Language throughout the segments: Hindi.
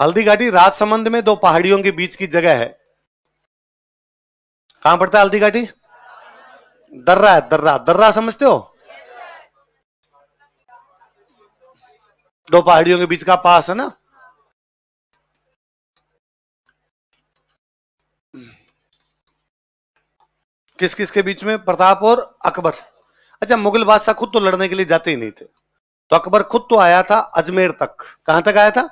हल्दी घाटी राजसमंद में दो पहाड़ियों के बीच की जगह है। कहां पड़ता है हल्दी घाटी? दर्रा है, दर्रा। दर्रा समझते हो? दो पहाड़ियों के बीच का पास है ना। किस किस के बीच में? प्रताप और अकबर। अच्छा, मुगल बादशाह खुद तो लड़ने के लिए जाते ही नहीं थे, तो अकबर खुद तो आया था अजमेर तक। कहां तक आया था?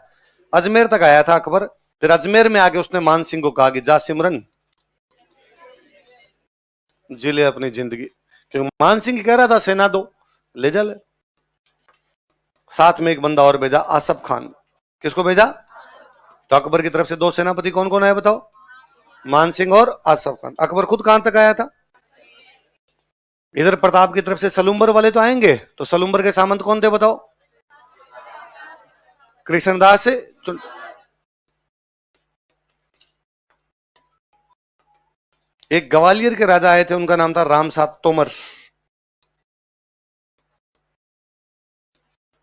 अजमेर तक आया था अकबर। फिर अजमेर में आके उसने मान सिंह को कहा कि जा सिमरन जी ले अपनी जिंदगी, क्योंकि मान सिंह कह रहा था सेना दो, ले जा ले। साथ में एक बंदा और भेजा, आसफ खान। किसको भेजा? तो अकबर की तरफ से दो सेनापति कौन कौन आए बताओ? मान सिंह और आसफ खान। अकबर खुद कहां तक आया था? इधर प्रताप की तरफ से सलूम्बर वाले तो आएंगे, तो सलूम्बर के सामंत कौन थे बताओ? कृष्णदास से। एक ग्वालियर के राजा आए थे, उनका नाम था रामसात तोमर।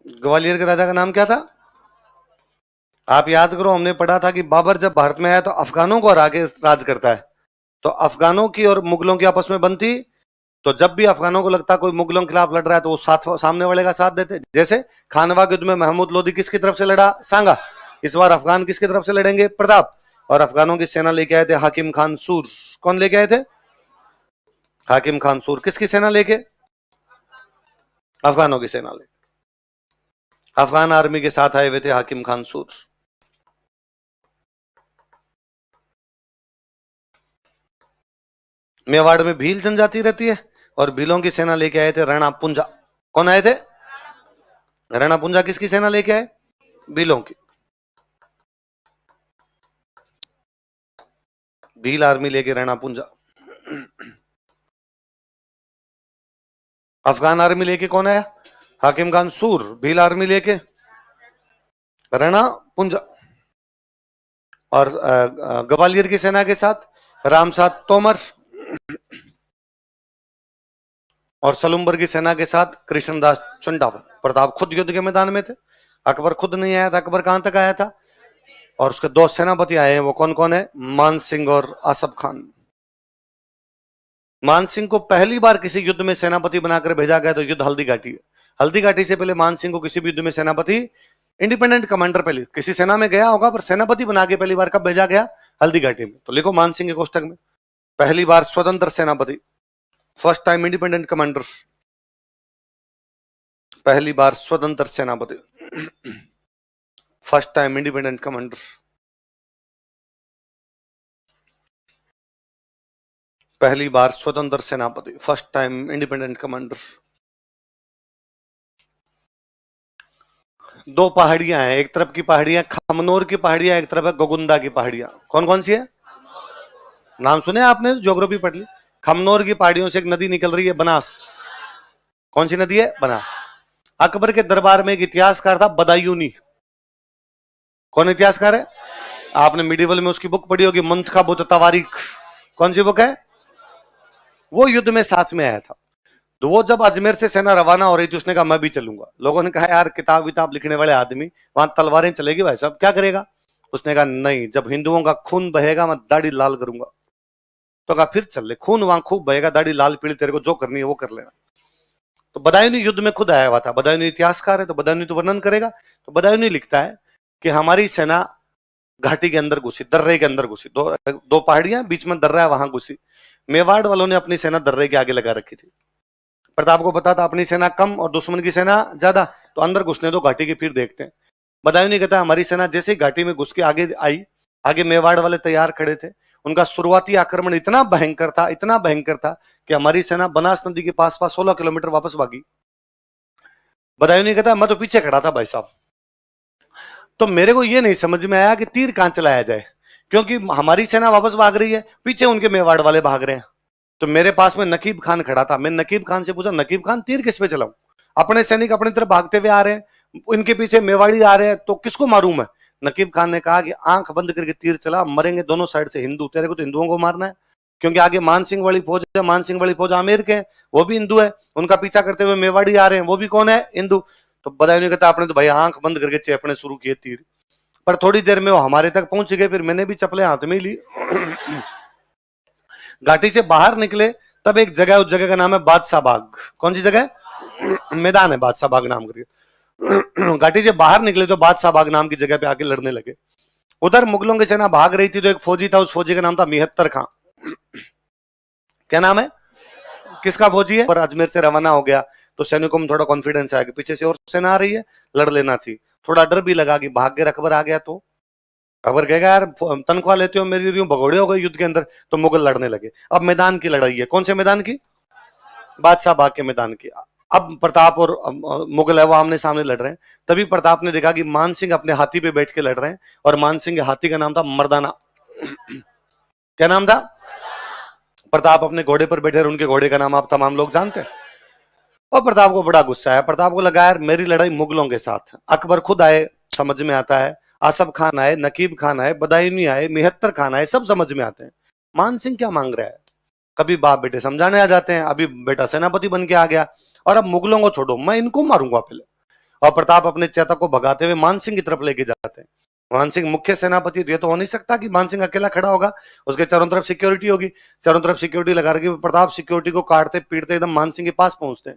ग्वालियर के राजा का नाम क्या था? आप याद करो, हमने पढ़ा था कि बाबर जब भारत में आया तो अफगानों को हरा के राज करता है, तो अफगानों की और मुगलों की आपस में बनती। तो जब भी अफगानों को लगता कोई मुगलों के खिलाफ लड़ रहा है तो वो सामने वाले का साथ देते। जैसे खानवा के युद्ध में महमूद लोदी किसकी तरफ से लड़ा? सांगा। इस बार अफगान किसकी तरफ से लड़ेंगे? प्रताप। और अफगानों की सेना लेके आए थे हाकिम खान सूर। कौन लेके आए थे? हाकिम खान सूर। किसकी सेना लेके? अफगानों की सेना लेके। अफगान आर्मी के साथ आए हुए थे हाकिम खान सूर। मेवाड़ में भील जनजाति रहती है, और भीलों की सेना लेके आए थे राणा पुंजा। कौन आए थे? राणा पुंजा किसकी सेना लेके आए? भीलों की। भील आर्मी लेके राणा पुंजा। अफगान आर्मी लेके कौन आया? हाकिम खान सूर। भील आर्मी लेके राणा पुंजा। और ग्वालियर की सेना के साथ रामसात तोमर, और सलूम्बर की सेना के साथ कृष्णदास चंडावत। प्रताप खुद युद्ध के मैदान में थे, अकबर खुद नहीं आया था। अकबर कहां तक आया था? और उसके दो सेनापति आए हैं, वो कौन कौन है? मान सिंह और आसफ खान। मान सिंह को पहली बार किसी युद्ध में सेनापति बनाकर भेजा गया तो युद्ध हल्दी घाटी है। हल्दी घाटी से पहले मान सिंह को किसी भी युद्ध में सेनापति, इंडिपेंडेंट कमांडर पहले किसी सेना में गया होगा, पर सेनापति बना के पहली बार कब भेजा गया? हल्दी घाटी में। तो लिखो मान सिंह के कोष्टक में, पहली बार स्वतंत्र सेनापति, फर्स्ट टाइम इंडिपेंडेंट कमांडर, पहली बार स्वतंत्र सेनापति, फर्स्ट टाइम इंडिपेंडेंट कमांडर। पहली बार स्वतंत्र सेनापति, फर्स्ट टाइम इंडिपेंडेंट कमांडर। दो पहाड़ियां हैं, एक तरफ की पहाड़ियां खमनोर की पहाड़ियां, एक तरफ है गोगुंदा की पहाड़ियां। कौन कौन सी है? नाम सुने आपने? ज्योग्राफी पढ़ ली। खमनोर की पहाड़ियों से एक नदी निकल रही है, बनास। कौन सी नदी है? बनास। अकबर के दरबार में एक इतिहासकार था बदायूनी। कौन इतिहासकार है? आपने मिडिवल में उसकी बुक पढ़ी होगी, मुंतखब तवारीख। कौन सी बुक है? वो युद्ध में साथ में आया था। तो वो जब अजमेर से सेना रवाना हो रही थी, उसने कहा मैं भी चलूंगा। लोगों ने कहा यार किताब विताब लिखने वाले आदमी, वहां तलवारें चलेगी भाई साहब, क्या करेगा? उसने कहा नहीं, जब हिंदुओं का खून बहेगा मैं दाढ़ी लाल करूंगा। तो कहा फिर चल ले, खून वहां खूब बहेगा, दाढ़ी लाल पीली तेरे को जो करनी है वो कर लेना। तो बदायूनी युद्ध में खुद आया हुआ था। बदायूनी इतिहासकार है, तो बदायूनी तो वर्णन करेगा। तो बदायूनी लिखता है कि हमारी सेना घाटी के अंदर घुसी, दर्रे के अंदर घुसी। दो पहाड़ियां, बीच में दर्रा है, वहां घुसी। मेवाड़ वालों ने अपनी सेना दर्रे के आगे लगा रखी थी। प्रताप को पता था अपनी सेना कम और दुश्मन की सेना ज्यादा, तो अंदर घुसने दो घाटी की, फिर देखते हैं। बदायूनी कहता है हमारी सेना जैसे ही घाटी में घुस के आगे आई, आगे मेवाड़ वाले तैयार खड़े थे। उनका शुरुआती आक्रमण इतना भयंकर था, इतना भयंकर था कि हमारी सेना बनास नदी के पास 16 किलोमीटर वापस भागी। बदायूनी कहता है मैं तो पीछे खड़ा था भाई साहब, तो मेरे को ये नहीं समझ में आया कि तीर कहां चलाया जाए, क्योंकि हमारी सेना वापस भाग रही है, पीछे उनके मेवाड़ वाले भाग रहे हैं। तो मेरे पास में नकीब खान खड़ा था। मैं नकीब खान से पूछा, नकीब खान तीर किस पे चलाऊं? अपने सैनिक अपनी तरफ भागते हुए आ रहे हैं, इनके पीछे मेवाड़ी आ रहे हैं, तो किसको मारूं मैं? नकीब खान ने कहा कि आंख बंद करके तीर चला, मरेंगे दोनों साइड से हिंदू, तेरे को तो हिंदुओं को मारना है, क्योंकि आगे मान सिंह वाली फौज है, मान सिंह वाली फौज आमेर के हैं, वो भी हिंदू है, उनका पीछा करते हुए मेवाड़ी आ रहे हैं, वो भी कौन है? हिंदू। तो बदायूनी कहता आपने तो भाई आंख बंद करके चेपने शुरू किए तीर। पर थोड़ी देर में वो हमारे तक पहुंच गए, फिर मैंने भी चप्पलें हाथ में ली। घाटी से बाहर निकले तब एक जगह, उस जगह का नाम है बादशाह बाग। कौन सी जगह? मैदान है बादशाह बाग नाम करके। घाटी से बाहर निकले तो बादशाह बाग नाम की जगह पे आके लड़ने लगे। उधर मुगलों की सेना भाग रही थी तो एक फौजी था, उस फौजी का नाम था मिहत्तर खां। क्या नाम है? किसका फौजी है? पर अजमेर से रवाना हो गया तो सैनिकों में थोड़ा कॉन्फिडेंस आया कि पीछे से और सेना आ रही है, लड़ लेना चाहिए। थोड़ा डर भी लगा कि भाग के अकबर आ गया तो अकबर कहेगा यार तनख्वाह लेते हो मेरी, यूं भगोड़े हो गए युद्ध के अंदर। तो मुगल लड़ने लगे। अब मैदान की लड़ाई है। कौन से मैदान की? बादशाह बाग के मैदान की। अब प्रताप और मुगल है वो आमने सामने लड़ रहे हैं। तभी प्रताप ने देखा कि मान सिंह अपने हाथी पे बैठ के लड़ रहे हैं, और मान सिंह के हाथी का नाम था मर्दाना। क्या नाम था? प्रताप अपने घोड़े पर बैठे, उनके घोड़े का नाम आप तमाम लोग जानते हैं। और प्रताप को बड़ा गुस्सा है। प्रताप को लगा यार मेरी लड़ाई मुगलों के साथ, अकबर खुद आए समझ में आता है, आसफ खान आए, नकीब खान आए, बदायूनी आए, मिहत्तर खान आए, सब समझ में आते हैं। मान सिंह क्या मांग रहा है? कभी बाप बेटे समझाने आ जाते हैं, अभी बेटा सेनापति बन के आ गया, और अब मुगलों को छोड़ो, मैं इनको मारूंगा पहले। और प्रताप अपने चेतक को भगाते हुए मान सिंह की तरफ लेके जाते हैं। मान सिंह मुख्य सेनापति, ये तो हो नहीं सकता कि मान सिंह अकेला खड़ा होगा, उसके चारों तरफ सिक्योरिटी होगी। चारों तरफ सिक्योरिटी लगा रखी। प्रताप सिक्योरिटी को काटते पीटते एकदम मान सिंह के पास पहुंचते हैं।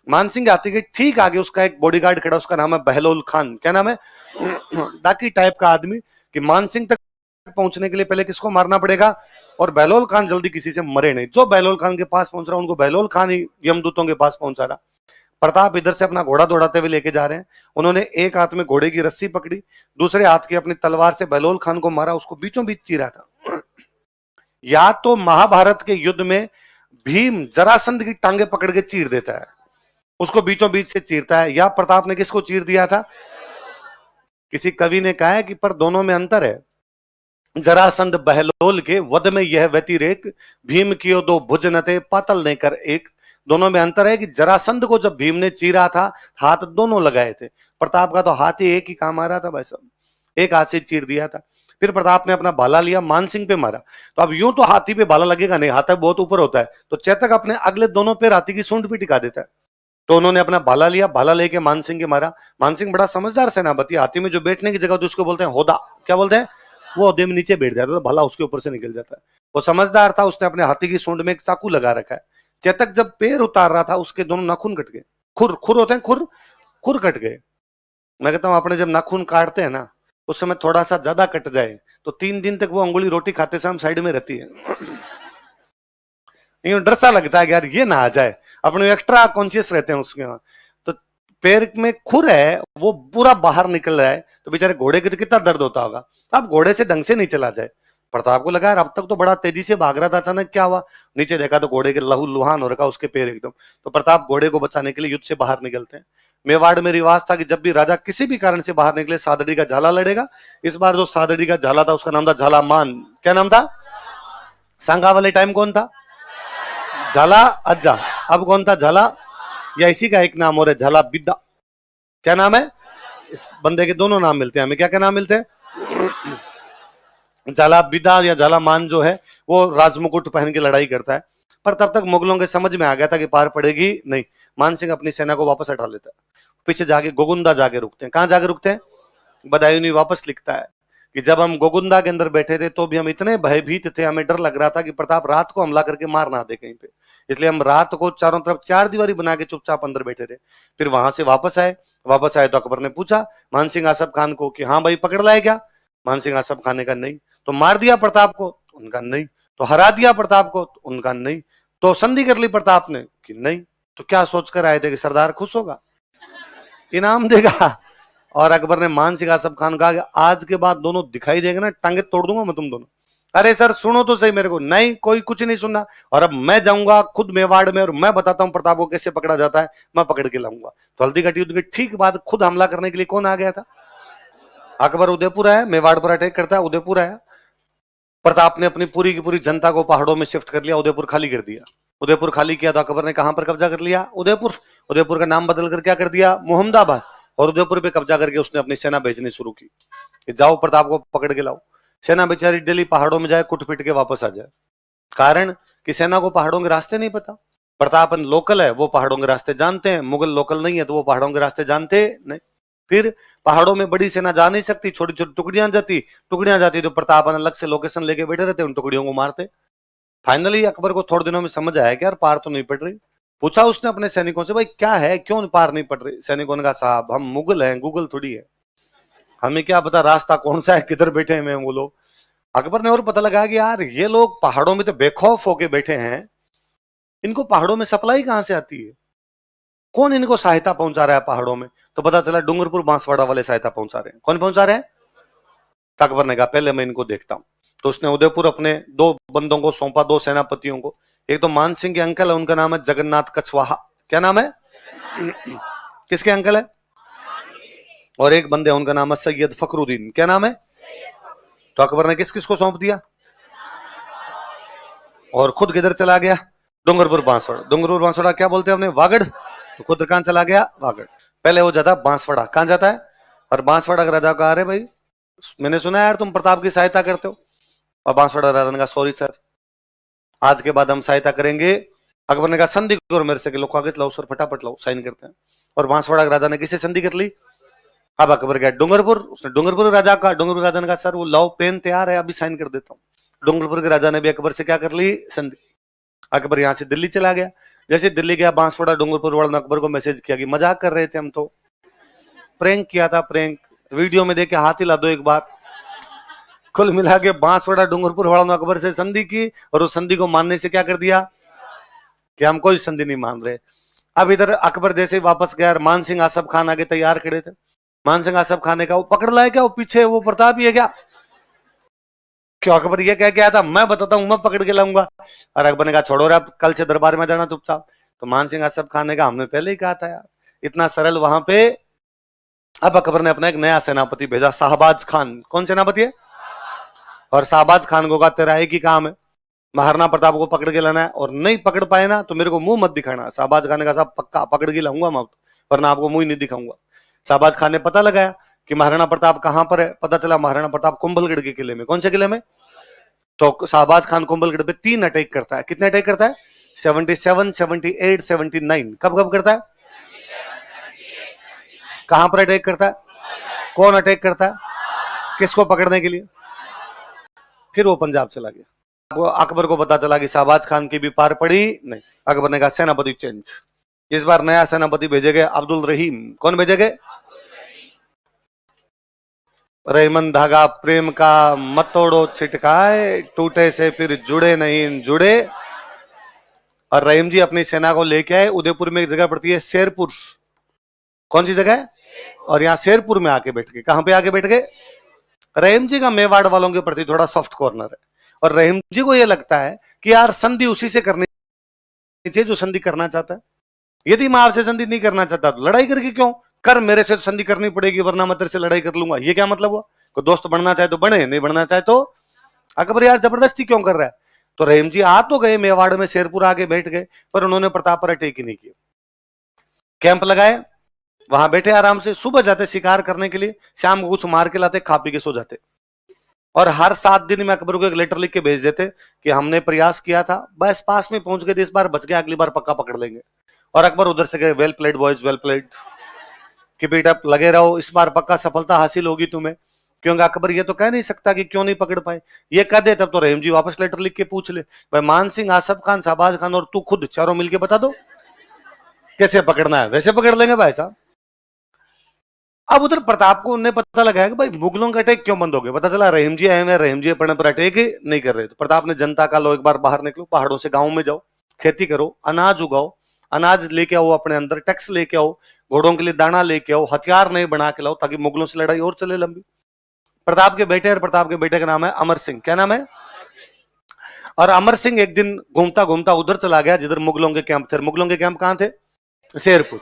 मान सिंह आते के ठीक आगे उसका एक बॉडीगार्ड खड़ा, उसका नाम है बहलोल खान। क्या नाम है? डाकी टाइप का आदमी, कि मान सिंह तक पहुंचने के लिए पहले किसको मारना पड़ेगा, और बहलोल खान जल्दी किसी से मरे नहीं। जो बहलोल खान के पास पहुंच रहा, उनको बहलोल खान ही यमदूतों के पास पहुंचा रहा। प्रताप इधर से अपना घोड़ा दौड़ाते हुए लेके जा रहे हैं। उन्होंने एक हाथ में घोड़े की रस्सी पकड़ी, दूसरे हाथ की अपनी तलवार से बहलोल खान को मारा, उसको बीचों बीच चीरा था। या तो महाभारत के युद्ध में भीम जरासंध की टांगे पकड़ के चीर देता है, उसको बीचों बीच से चीरता है, या प्रताप ने किसको चीर दिया था? किसी कवि ने कहा है कि पर दोनों में अंतर है। जरासंध बहलोल के वध में यह व्यतिरेक, भीम कियो दो भुज न थे पातल ने कर एक। दोनों में अंतर है कि जरासंध को जब भीम ने चीरा था, हाथ दोनों लगाए थे। प्रताप का तो हाथ ही एक ही काम आ रहा था भाई साहब, एक हाथ से चीर दिया था। फिर प्रताप ने अपना भाला लिया, मान सिंह पे मारा। तो अब यूं तो हाथी पे भाला लगेगा नहीं, हाथ बहुत ऊपर होता है, तो चेतक अपने अगले दोनों पैर हाथी की सूंड पे टिका देता है। तो उन्होंने अपना भाला लिया, भाला लेके मान सिंह के मारा। मान सिंह बड़ा समझदार सेनापति, हाथी में जो बैठने की जगह होती है उसको बोलते हैं होदा। क्या बोलते हैं? वो ओहदे में नीचे बैठ जाता है, तो भाला उसके ऊपर से निकल जाता है। वो समझदार था, उसने अपने हाथी की सूंड में एक चाकू लगा रखा है। चेतक जब पैर उतार रहा था, उसके दोनों नाखून कट गए। खुर खुर होते हैं, खुर खुर कट गए। मैं कहता हूं अपने जब नाखून काटते हैं ना, उस समय थोड़ा सा ज्यादा कट जाए तो 3 दिन तक वो अंगुली रोटी खाते समय साइड में रहती है। डर सा लगता है कि यार ये ना आ जाए, अपने एक्स्ट्रा कॉन्शियस रहते हैं उसके वहां। तो पैर में खुर है वो पूरा बाहर निकल रहा है, तो बेचारे घोड़े के तो कितना दर्द होता होगा। अब घोड़े से ढंग से नहीं चला जाए। प्रताप को लगा यार अब तक तो बड़ा तेजी से भाग रहा था, अचानक क्या हुआ? नीचे देखा तो घोड़े के लहू लुहान हो रखा उसके पैर एकदम। तो प्रताप घोड़े को बचाने के लिए युद्ध से बाहर निकलते हैं। मेवाड़ में रिवाज था कि जब भी राजा किसी भी कारण से बाहर निकले, सादड़ी का झाला लड़ेगा। इस बार जो सादड़ी का झाला था उसका नाम था झाला मान। क्या नाम था? सांगा वाले टाइम कौन था? झाला अज्जा। अब कौन था? झाला, या इसी का एक नाम और है झाला बिद्दा। क्या नाम है? इस बंदे के दोनों नाम मिलते हैं हमें। क्या क्या नाम मिलते हैं? झाला बिदा या झाला मान जो है वो राजमुकुट पहन के लड़ाई करता है। पर तब तक मुगलों के समझ में आ गया था कि पार पड़ेगी नहीं। मान सिंह अपनी सेना को वापस हटा लेता है, पीछे जाके गोगुंदा जाके रुकते हैं। कहां जाके रुकते हैं? बदायूनी वापस लिखता है कि जब हम गोगुंदा के अंदर बैठे थे तो भी हम इतने भयभीत थे, हमें डर लग रहा था कि प्रताप रात को हमला करके मार ना दे कहीं पे, इसलिए हम रात को चारों तरफ 4 दीवारी बना के चुपचाप अंदर बैठे थे। फिर वहां से वापस आए तो अकबर ने पूछा मान सिंह आसफ खान को कि हाँ भाई पकड़ लाए क्या? मान सिंह आसफ खान ने कहा नहीं। तो मार दिया प्रताप को? तो उनका नहीं। तो हरा दिया प्रताप को? तो उनका नहीं। तो संधि कर ली प्रताप ने? कि नहीं। तो क्या सोचकर आए थे कि सरदार खुश होगा, इनाम देगा? और अकबर ने मान सिंह आसफ खान कहा कि आज के बाद दोनों दिखाई देंगे ना, टांगे तोड़ दूंगा मैं तुम दोनों। अरे सर सुनो तो सही मेरे को। नहीं, कोई कुछ नहीं सुनना, और अब मैं जाऊंगा खुद मेवाड़ में और मैं बताता हूं प्रताप को कैसे पकड़ा जाता है, मैं पकड़ के लाऊंगा। तो हल्दीघाटी युद्ध के ठीक बाद खुद हमला करने के लिए कौन आ गया था? अकबर उदयपुर आया, मेवाड़ पर अटैक करता है, उदयपुर आया। प्रताप ने अपनी पूरी की पूरी जनता को पहाड़ों में शिफ्ट कर लिया, उदयपुर खाली कर दिया। उदयपुर खाली किया तो अकबर ने कहां पर कब्जा कर लिया? उदयपुर। उदयपुर का नाम बदल कर क्या कर दिया? मोहम्मदाबाद। और उदयपुर पे कब्जा करके उसने अपनी सेना भेजनी शुरू की कि जाओ प्रताप को पकड़ के लाओ। सेना बेचारी डेली पहाड़ों में जाए, कुट पिट के वापस आ जाए। कारण कि सेना को पहाड़ों के रास्ते नहीं पता। प्रताप लोकल है, वो पहाड़ों के रास्ते जानते हैं। मुगल लोकल नहीं है तो वो पहाड़ों के रास्ते जानते नहीं। फिर पहाड़ों में बड़ी सेना जा नहीं सकती, छोटी छोटी टुकड़ियां जाती तो प्रताप अलग से लोकेशन लेके बैठे रहते, उन टुकड़ियों को मारते। फाइनली अकबर को थोड़े दिनों में समझ आया कि यार पार तो नहीं पड़ रही। पूछा उसने अपने सैनिकों से, भाई क्या है, क्यों पार नहीं पड़ रही? सैनिकों ने कहा, साहब हम मुगल हैं, गूगल थोड़ी है, हमें क्या पता रास्ता कौन सा है, किधर बैठे हैं वो लोग। अकबर ने और पता लगा कि यार ये लोग पहाड़ों में तो बेखौफ होके बैठे हैं, इनको पहाड़ों में सप्लाई कहां से आती है, कौन इनको सहायता पहुंचा रहा है पहाड़ों में? तो पता चला डूंगरपुर बांसवाड़ा वाले सहायता पहुंचा रहे हैं। कौन पहुंचा रहे हैं? तो अकबर ने कहा पहले मैं इनको देखता हूं। तो उसने उदयपुर अपने 2 बंदों को सौंपा, 2 सेनापतियों को। एक तो मान सिंह के अंकल है, उनका नाम है जगन्नाथ कछवाहा। क्या नाम है? किसके अंकल है? और एक बंदे उनका नाम है सैयद फखरुद्दीन। क्या नाम है? तो अकबर ने किस किस को सौंप दिया और खुद किधर चला गया? डूंगरपुर बांसवाड़ा। डूंगरपुर बांसवाड़ा क्या बोलते हैं अपने? वागड़। तो खुद कहां चला गया? वागड़। पहले वो जाता बांसवाड़ा। कहां जाता है? और बांसवाड़ा का राजा कहा, अरे भाई मैंने सुना यार तुम प्रताप की सहायता करते हो। और बांसवाड़ा राजा ने कहा, सॉरी सर, आज के बाद हम सहायता करेंगे। अकबर ने कहा, संधि करो मेरे से, लो कागज लाओ सर, फटाफट लाओ, साइन करते हैं। और बांसवाड़ा के राजा ने किसे संधि कर ली? अब अकबर गया डूंगरपुर, उसने डूंगरपुर राजा का, डूंगरपुर राजा ने कहा, सर वो लाओ पेन तैयार है, अभी साइन कर देता हूँ। डूंगरपुर के राजा ने भी अकबर से क्या कर ली? संधि। अकबर यहां से दिल्ली चला गया। जैसे दिल्ली गया, बांसवाड़ा डूंगरपुर वालों ने अकबर को मैसेज किया कि मजाक कर रहे थे हम, तो प्रैंक किया था, प्रैंक वीडियो में देख के हाथ हिला दो एक बार। कुल मिला के बांसवाड़ा डूंगरपुर वालों ने अकबर से संधि की, और उस संधि को मानने से क्या कर दिया कि हम कोई संधि नहीं मान रहे। अब इधर अकबर जैसे वापस गया, मान सिंह आसफ खान आगे तैयार खड़े थे। मान सिंह आसफ खान ने कहा, वो पकड़ लाए क्या, वो पीछे वो प्रताप ही है क्या? क्यों? अकबर ये कह के आया था, मैं बताता हूं, मैं पकड़ के लाऊंगा। और अकबर ने कहा, छोड़ो रे, कल से दरबार में जाना चुपचाप। तो मान सिंह आसफ खान ने कहा, हमने पहले ही कहा था यार, इतना सरल वहां पे। अब अकबर ने अपना एक नया सेनापति भेजा, शाहबाज खान। कौन सेनापति है? और शाहबाज खान को कहा, तेरा एक ही काम है, महाराणा प्रताप को पकड़ के लाना है, और नहीं पकड़ पाए ना तो मेरे को मुंह मत दिखाना। शाहबाज खान ने कहा, साहब पक्का पकड़ के लाऊंगा मैं, वरना आपको मुंह ही नहीं दिखाऊंगा। शाहबाज खान ने पता लगाया कि महाराणा प्रताप कहां पर है। पता चला महाराणा प्रताप कुंभलगढ़ के किले में। कौन से किले में? तो शाहबाज खान कुंभलगढ़ पे 3 अटैक करता है। कितने अटैक करता है? 77, 78, 79। कब कब करता है? कहां पर अटैक करता है? कौन अटैक करता है? किसको पकड़ने के लिए? फिर वो पंजाब चला गया। अकबर को पता चला कि शाहबाज खान की भी पार पड़ी नहीं। अकबर ने कहा, सेनापति चेंज। इस बार नया सेनापति भेजे गए, अब्दुल रहीम। कौन भेजे गए? रहीमन धागा प्रेम का मत तोड़ो छिटकाए, टूटे से फिर जुड़े नहीं जुड़े। और रहीम जी अपनी सेना को लेके आए। उदयपुर में एक जगह पड़ती है शेरपुर। कौन सी जगह है? और यहाँ शेरपुर में आके बैठ गए। कहां पे आके बैठ गए? रहीम जी का मेवाड़ वालों के प्रति थोड़ा सॉफ्ट कॉर्नर है, और रहीम जी को यह लगता है कि यार संधि उसी से करनी चाहिए जो संधि करना चाहता है। यदि मैं आपसे संधि नहीं करना चाहता तो लड़ाई करके क्यों कर, मेरे से संधि करनी पड़ेगी, वरना मैं तेरे से लड़ाई कर लूंगा। ये क्या मतलब हुआ? कोई दोस्त बनना चाहे तो बने, नहीं बनना चाहे तो। अकबर यार जबरदस्ती क्यों कर रहा है? तो रहीम जी आ तो गए मेवाड़ में, शेरपुर आके बैठ गए, पर उन्होंने प्रताप पर अटैक ही नहीं किया। कैंप लगाए, वहां बैठे आराम से। सुबह जाते शिकार करने के लिए, शाम को कुछ मार के लाते, खा पी के सो जाते। और हर 7 दिन में अकबर को एक लेटर लिख के भेज देते कि हमने प्रयास किया था, बस पास में पहुंच गए, इस बार बच गया, अगली बार पक्का पकड़ लेंगे। और अकबर उधर से गए, well played boys, well played, keep it up, लगे रहो, इस बार पक्का सफलता हासिल होगी तुम्हें। क्योंकि अकबर ये तो कह नहीं सकता कि क्यों नहीं पकड़ पाए। ये कह दे तब तो रहीम जी वापस लेटर लिख के पूछ ले, भाई मान सिंह, आसफ खान, शाहबाज खान और तू खुद चारों मिलके बता दो कैसे पकड़ना है, वैसे पकड़ लेंगे भाई साहब। अब उधर प्रताप को उन्हें पता लगा कि भाई मुगलों का अटैक क्यों बंद हो गया। पता चला रहीम जी आए हैं, रहीम जी अपने पर अटैक नहीं कर रहे। तो प्रताप ने जनता का, लो एक बार बाहर निकलो, पहाड़ों से गांव में जाओ, खेती करो, अनाज उगाओ, अनाज लेके आओ अपने अंदर, टैक्स लेके आओ, घोड़ों के लिए दाना लेके आओ, हथियार नहीं बना के लाओ, ताकि मुगलों से लड़ाई और चले लंबी। प्रताप के बेटे, और प्रताप के बेटे का नाम है अमर सिंह। क्या नाम है? और अमर सिंह एक दिन घूमता घूमता उधर चला गया जिधर मुगलों के कैंप थे। मुगलों के कैंप कहां थे? शेरपुर।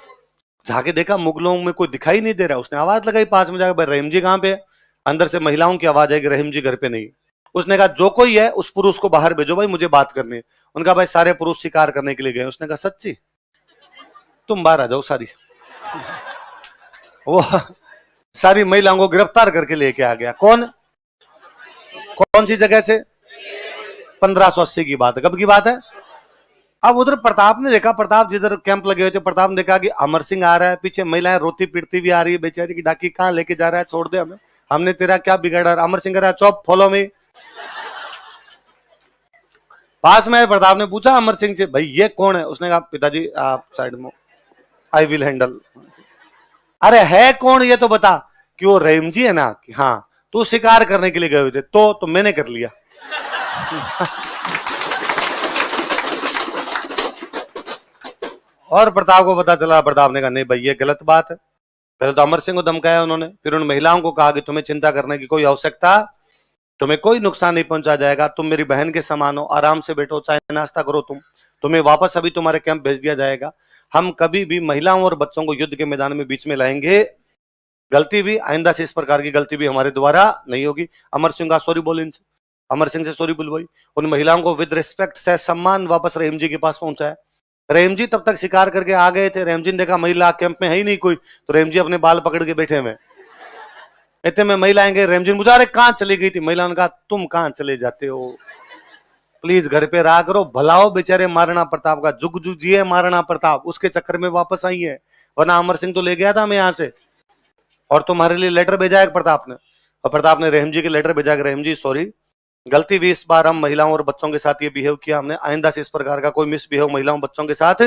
जाके देखा मुगलों में कोई दिखाई नहीं दे रहा। उसने आवाज लगाई पास में जाकर, भाई रहीम जी कहां पे है? अंदर से महिलाओं की आवाज है कि रहीम जी घर पे नहीं। उसने कहा, जो कोई है उस पुरुष को बाहर भेजो भाई, मुझे बात करनी है। उनका भाई सारे पुरुष शिकार करने के लिए गए। उसने कहा, सच्ची? तुम बाहर आ जाओ सारी। वो सारी महिलाओं को गिरफ्तार करके लेके आ गया। कौन? कौन सी जगह से? 1580 की बात है। कब की बात है? अब उधर प्रताप ने देखा, प्रताप जिधर कैंप लगे हुए थे, प्रताप ने देखा कि अमर सिंह आ रहा है, पीछे महिलाएं रोती पीटती भी आ रही है, बेचारी की डाकी कहाँ लेके जा रहा है, छोड़ दे हमें, हमने तेरा क्या बिगाड़ा। अमर सिंह कह रहा है चौप फॉलो मी। पास में प्रताप ने पूछा अमर सिंह से, भाई ये कौन है? उसने कहा पिताजी आप साइड में, आई विल हैंडल। अरे है कौन ये तो बता। कि वो रहीम जी है ना? कि हाँ। तो शिकार करने के लिए गए हुए थे, तो मैंने कर लिया। और प्रताप को पता चला, प्रताप ने कहा नहीं भाई ये गलत बात है। पहले तो अमर सिंह को धमकाया उन्होंने, फिर उन महिलाओं को कहा कि तुम्हें चिंता करने की कोई आवश्यकता, तुम्हें कोई नुकसान नहीं पहुंचा जाएगा, तुम मेरी बहन के समान हो, आराम से बैठो, चाहे नाश्ता करो, तुम्हें वापस अभी तुम्हारे कैंप भेज दिया जाएगा। हम कभी भी महिलाओं और बच्चों को युद्ध के मैदान में बीच में लाएंगे, गलती भी आइंदा से इस प्रकार की गलती भी हमारे द्वारा नहीं होगी। अमर सिंह का सॉरी बोल, इनसे अमर सिंह से सॉरी बुलवाई, उन महिलाओं को विद रिस्पेक्ट से सम्मान वापस रहीम जी के पास पहुंचाया। रहीम जी तब तक शिकार करके आ गए थे, रहीम जी ने देखा महिला कैंप में है ही नहीं कोई, तो रहीम जी अपने बाल पकड़ के बैठे हुए। इतने में महिला आएंगे, रहीम जी ने पूछा अरे कहां चली गई थी? महिला ने कहा तुम कहां चले जाते हो, प्लीज घर पे रहा करो, भलाओ बेचारे महाराणा प्रताप का, जुग जुग जिए महाराणा प्रताप, उसके चक्कर में वापस आई है, वरना अमर सिंह तो ले गया था मैं यहां से। और तुम्हारे लिए लेटर भेजा है प्रताप ने, और प्रताप ने रहीम जी के लेटर भेजा कि रहीम जी सॉरी, गलती भी इस बार हम महिलाओं और बच्चों के साथ ये बिहेव किया हमने, आइंदा से इस प्रकार का कोई मिसबिहेव महिलाओं बच्चों के साथ,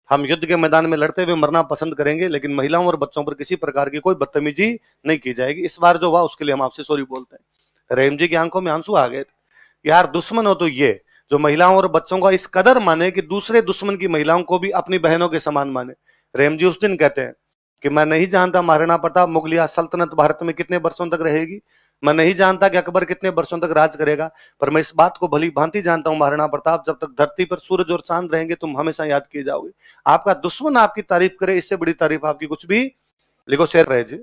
हम युद्ध के मैदान में लड़ते हुए मरना पसंद करेंगे, लेकिन महिलाओं और बच्चों पर किसी प्रकार की कोई बदतमीजी नहीं की जाएगी। इस बार जो हुआ उसके लिए हम आपसे सॉरी बोलते हैं। रहीम जी की आंखों में आंसू आ गए थे। यार दुश्मन हो तो ये जो महिलाओं और बच्चों का इस कदर माने कि दूसरे दुश्मन की महिलाओं को भी अपनी बहनों के समान माने। रहीम जी उस दिन कहते हैं कि मैं नहीं जानता महाराणा प्रताप मुगलिया सल्तनत भारत में कितने वर्षों तक रहेगी, मैं नहीं जानता कि अकबर कितने वर्षों तक राज करेगा, पर मैं इस बात को भली भांति जानता हूं महाराणा प्रताप, जब तक धरती पर सूरज और चांद रहेंगे तुम हमेशा याद किए जाओगे। आपका दुश्मन आपकी तारीफ करे, इससे बड़ी तारीफ आपकी कुछ भी। लिखो शेर रहे जी।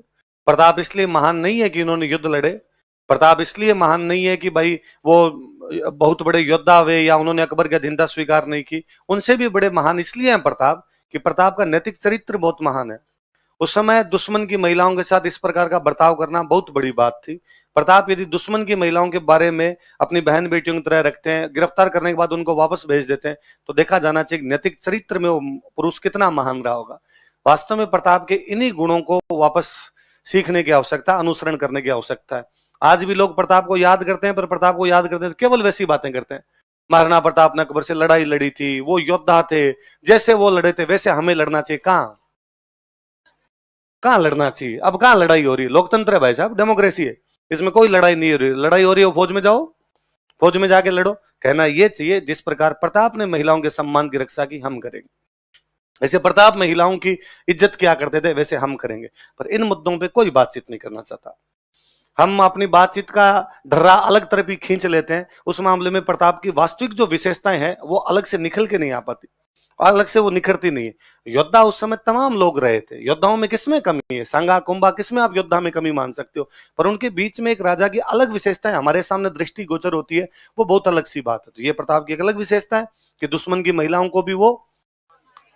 प्रताप इसलिए महान नहीं है कि उन्होंने युद्ध लड़े, प्रताप इसलिए महान नहीं है कि भाई वो बहुत बड़े योद्धा हुए या उन्होंने अकबर की अधीनता स्वीकार नहीं की, उनसे भी बड़े महान इसलिए हैं प्रताप कि प्रताप का नैतिक चरित्र बहुत महान है। उस समय दुश्मन की महिलाओं के साथ इस प्रकार का बर्ताव करना बहुत बड़ी बात थी। प्रताप यदि दुश्मन की महिलाओं के बारे में अपनी बहन बेटियों की तरह रखते हैं, गिरफ्तार करने के बाद उनको वापस भेज देते हैं, तो देखा जाना चाहिए नैतिक चरित्र में वो पुरुष कितना महान रहा होगा। वास्तव में प्रताप के इन्हीं गुणों को वापस सीखने की आवश्यकता, अनुसरण करने की आवश्यकता है। आज भी लोग प्रताप को याद करते हैं, पर प्रताप को याद करते हैं तो केवल वैसी बातें करते हैं, महाराणा प्रताप ने अकबर से लड़ाई लड़ी थी, वो योद्धा थे, जैसे वो लड़े थे वैसे हमें लड़ना चाहिए। कहां लड़ना चाहिए? अब कहां लड़ाई हो रही है? लोकतंत्र है भाई साहब, डेमोक्रेसी है, इसमें कोई लड़ाई नहीं हो रही। लड़ाई हो रही है फौज में जाओ, फौज में जाके लड़ो। कहना ये चाहिए जिस प्रकार प्रताप ने महिलाओं के सम्मान की रक्षा की हम करेंगे, ऐसे प्रताप महिलाओं की इज्जत किया करते थे वैसे हम करेंगे। पर इन मुद्दों पे कोई बातचीत नहीं करना चाहता। हम अपनी बातचीत का ढर्रा अलग तरफ ही खींच लेते हैं। उस मामले में प्रताप की वास्तविक जो विशेषताएं हैं वो अलग से निकल के नहीं आ पाती, अलग से वो निखरती नहीं है। योद्धा उस समय तमाम लोग रहे थे, योद्धाओं में किसमें कमी है? संगा कुंभा किसमें आप योद्धा में कमी मान सकते हो? पर उनके बीच में एक राजा की अलग विशेषताएं हमारे सामने दृष्टिगोचर होती है, वो बहुत अलग सी बात है। तो ये प्रताप की एक अलग विशेषता है कि दुश्मन की महिलाओं को भी वो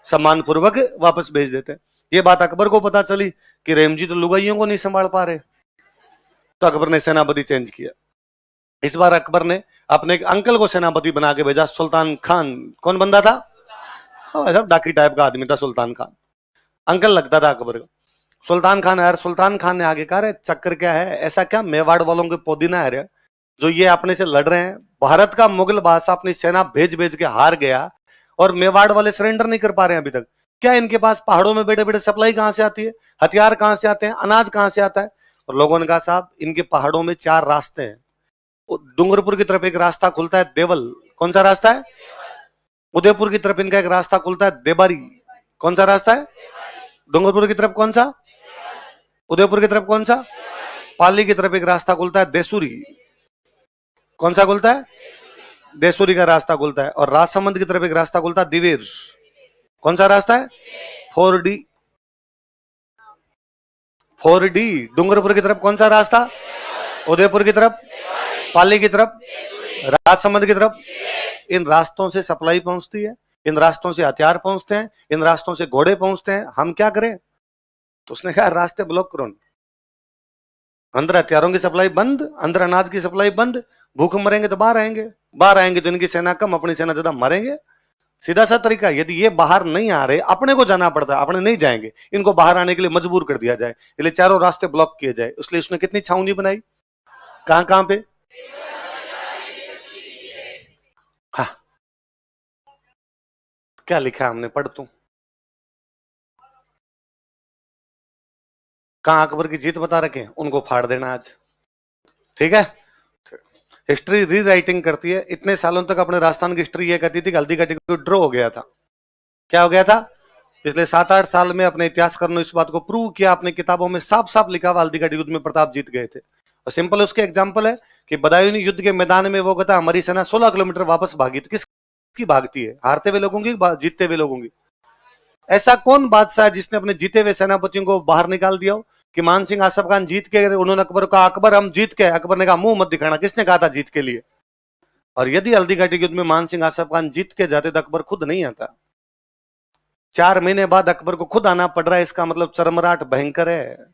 सम्मान पूर्वक वापस भेज देते हैं। ये बात अकबर को पता चली कि रहीम जी तो लुगाइयों को नहीं संभाल पा रहे, तो अकबर ने सेनापति चेंज किया। इस बार अकबर ने अपने एक अंकल को सेनापति बना के भेजा, सुल्तान खान। कौन बंदा था? सब डाकी टाइप का आदमी था सुल्तान खान, अंकल लगता था अकबर का। सुल्तान खान यार, सुल्तान खान ने आगे कहा रे चक्कर क्या है, ऐसा क्या मेवाड़ वालों के पोदीना है रे जो ये अपने से लड़ रहे हैं? भारत का मुगल बादशाह अपनी सेना भेज भेज के हार गया और मेवाड़ वाले सरेंडर नहीं कर पा रहे हैं अभी तक। क्या इनके पास पहाड़ों में बैठे बैठे सप्लाई कहां से आती है, हथियार कहां से आते हैं, अनाज कहां से आता है? और लोगों ने कहा साहब इनके पहाड़ों में 4 रास्ते हैं। डूंगरपुर की तरफ एक रास्ता खुलता है देवल, कौन सा रास्ता है? उदयपुर की तरफ इनका एक रास्ता खुलता है देबारी, कौन सा रास्ता है? डूंगरपुर की तरफ कौन सा? उदयपुर की तरफ कौन सा? पाली की तरफ एक रास्ता खुलता है देसूरी, कौन सा खुलता है? देसूरी का रास्ता खुलता है। और राजसमंद की तरफ एक रास्ता खुलता है दिवेर, कौन सा रास्ता है? 4D। 4D। डूंगरपुर की तरफ कौन सा रास्ता? उदयपुर की तरफ, पाली की तरफ, राजसमंद की तरफ। इन रास्तों से सप्लाई पहुंचती है, इन रास्तों से हथियार पहुंचते हैं, इन रास्तों से घोड़े पहुंचते हैं, हम क्या करें? तो उसने कहा रास्ते ब्लॉक करो, अंदर हथियारों की सप्लाई बंद, अंदर अनाज की सप्लाई बंद, भूख मरेंगे तो बाहर आएंगे, बाहर आएंगे तो इनकी सेना कम, अपनी सेना ज्यादा, मरेंगे। सीधा सा तरीका, यदि ये बाहर नहीं आ रहे, अपने को जाना पड़ता है, अपने नहीं जाएंगे, इनको बाहर आने के लिए मजबूर कर दिया जाए, इसलिए चारों रास्ते ब्लॉक किए जाए। इसलिए उसने कितनी छावनी बनाई, कहां कहां पे? हाँ, क्या लिखा है हमने, पढ़ तू। कहां अकबर की जीत बता रखे, उनको फाड़ देना आज, ठीक है। हिस्ट्री री राइटिंग करती है। इतने सालों तक अपने राजस्थान की हिस्ट्री ये कहती थी कि हल्दी घाटी को ड्रॉ हो गया था। क्या हो गया था? पिछले 7-8 साल में अपने इतिहासकारों ने इस बात को प्रूव किया, अपनी किताबों में साफ साफ लिखा हुआ हल्दी घाटी युद्ध में प्रताप जीत गए थे। और सिंपल उसके एग्जाम्पल है कि बदायूं युद्ध के मैदान में वो कहता हमारी सेना 16 किलोमीटर वापस भागी। तो किसकी भागती है, हारते हुए लोगों की, जीतते हुए लोगों की? ऐसा कौन बादशाह है जिसने अपने जीते हुए सेनापतियों को बाहर निकाल दिया हो? कि मान सिंह आसफ खान जीत के, उन्होंने अकबर को कहा अकबर हम जीत के, अकबर ने कहा मुंह मत दिखाना, किसने कहा था जीत के लिए? और यदि हल्दी घाटी युद्ध में मान सिंह आसफ खान जीत के जाते तो अकबर खुद नहीं आता। 4 महीने बाद अकबर को खुद आना पड़ रहा है, इसका मतलब चरमराट भयंकर है।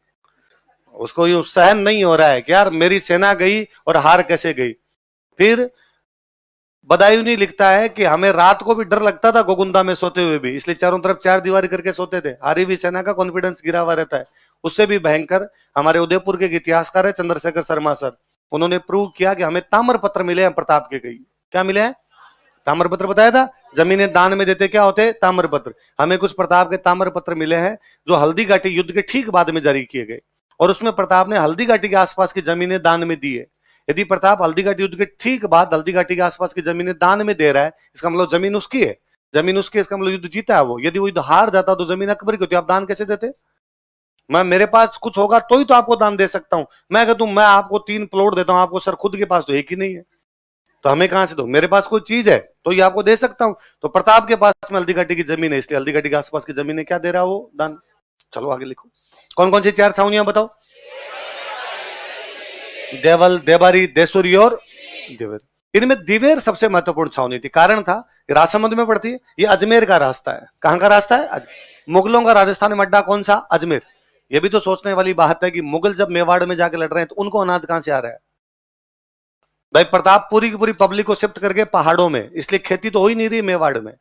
उसको यूं सहन नहीं हो रहा है कि यार मेरी सेना गई और हार कैसे गई। फिर बदायूं लिखता है कि हमें रात को भी डर लगता था गोगुंदा में सोते हुए भी, इसलिए चारों तरफ 4 दीवारी करके सोते थे। हारी हुई सेना का कॉन्फिडेंस गिरा हुआ रहता है। उससे भी भयंकर हमारे उदयपुर के इतिहासकार है चंद्रशेखर शर्मा सर, उन्होंने प्रूव किया कि हमें ताम्रपत्र मिले हैं प्रताप के कई। क्या मिले हैं? ताम्रपत्र बताया था, जमीनें दान में देते क्या होते? ताम्रपत्र। हमें कुछ प्रताप के ताम्रपत्र मिले हैं जो हल्दी घाटी युद्ध के ठीक बाद में जारी किए गए, और उसमें प्रताप ने हल्दी घाटी के आसपास की जमीनें दान में दी है। यदि प्रताप हल्दी घाटी युद्ध के ठीक बाद हल्दी घाटी के आसपास की जमीनें दान में दे रहा है, इसका मतलब जमीन उसकी है, जमीन उसकी, इसका मतलब युद्ध जीता है वो। यदि वो युद्ध हार जाता तो जमीन अकबर की होती, आप दान कैसे देते? मैं, मेरे पास कुछ होगा तो ही तो आपको दान दे सकता हूं। मैं कहता हूं मैं आपको 3 प्लॉट देता हूं, आपको सर खुद के पास तो एक ही नहीं है, तो हमें कहां से दो? मेरे पास कोई चीज है तो ये आपको दे सकता हूं। तो प्रताप के पास में हल्दी घाटी की जमीन है, इसलिए हल्दी घाटी के आसपास की जमीन है, क्या दे रहा है वो? दान। चलो आगे लिखो, कौन कौन सी 4 छावनियां बताओ? देवल, देबारी, देसुरी और दिवेर। इनमें दिवेर सबसे महत्वपूर्ण छावनी थी। कारण था राजसमंद में पड़ती है, ये अजमेर का रास्ता है। कहां का रास्ता है? मुगलों का राजस्थान में अड्डा कौन सा? अजमेर। ये भी तो सोचने वाली बात है कि मुगल जब मेवाड़ में जाके लड़ रहे हैं तो उनको अनाज कहां से आ रहा है? भाई प्रताप पूरी की पूरी पब्लिक को शिफ्ट करके पहाड़ों में, इसलिए खेती तो हो ही नहीं रही मेवाड़ में,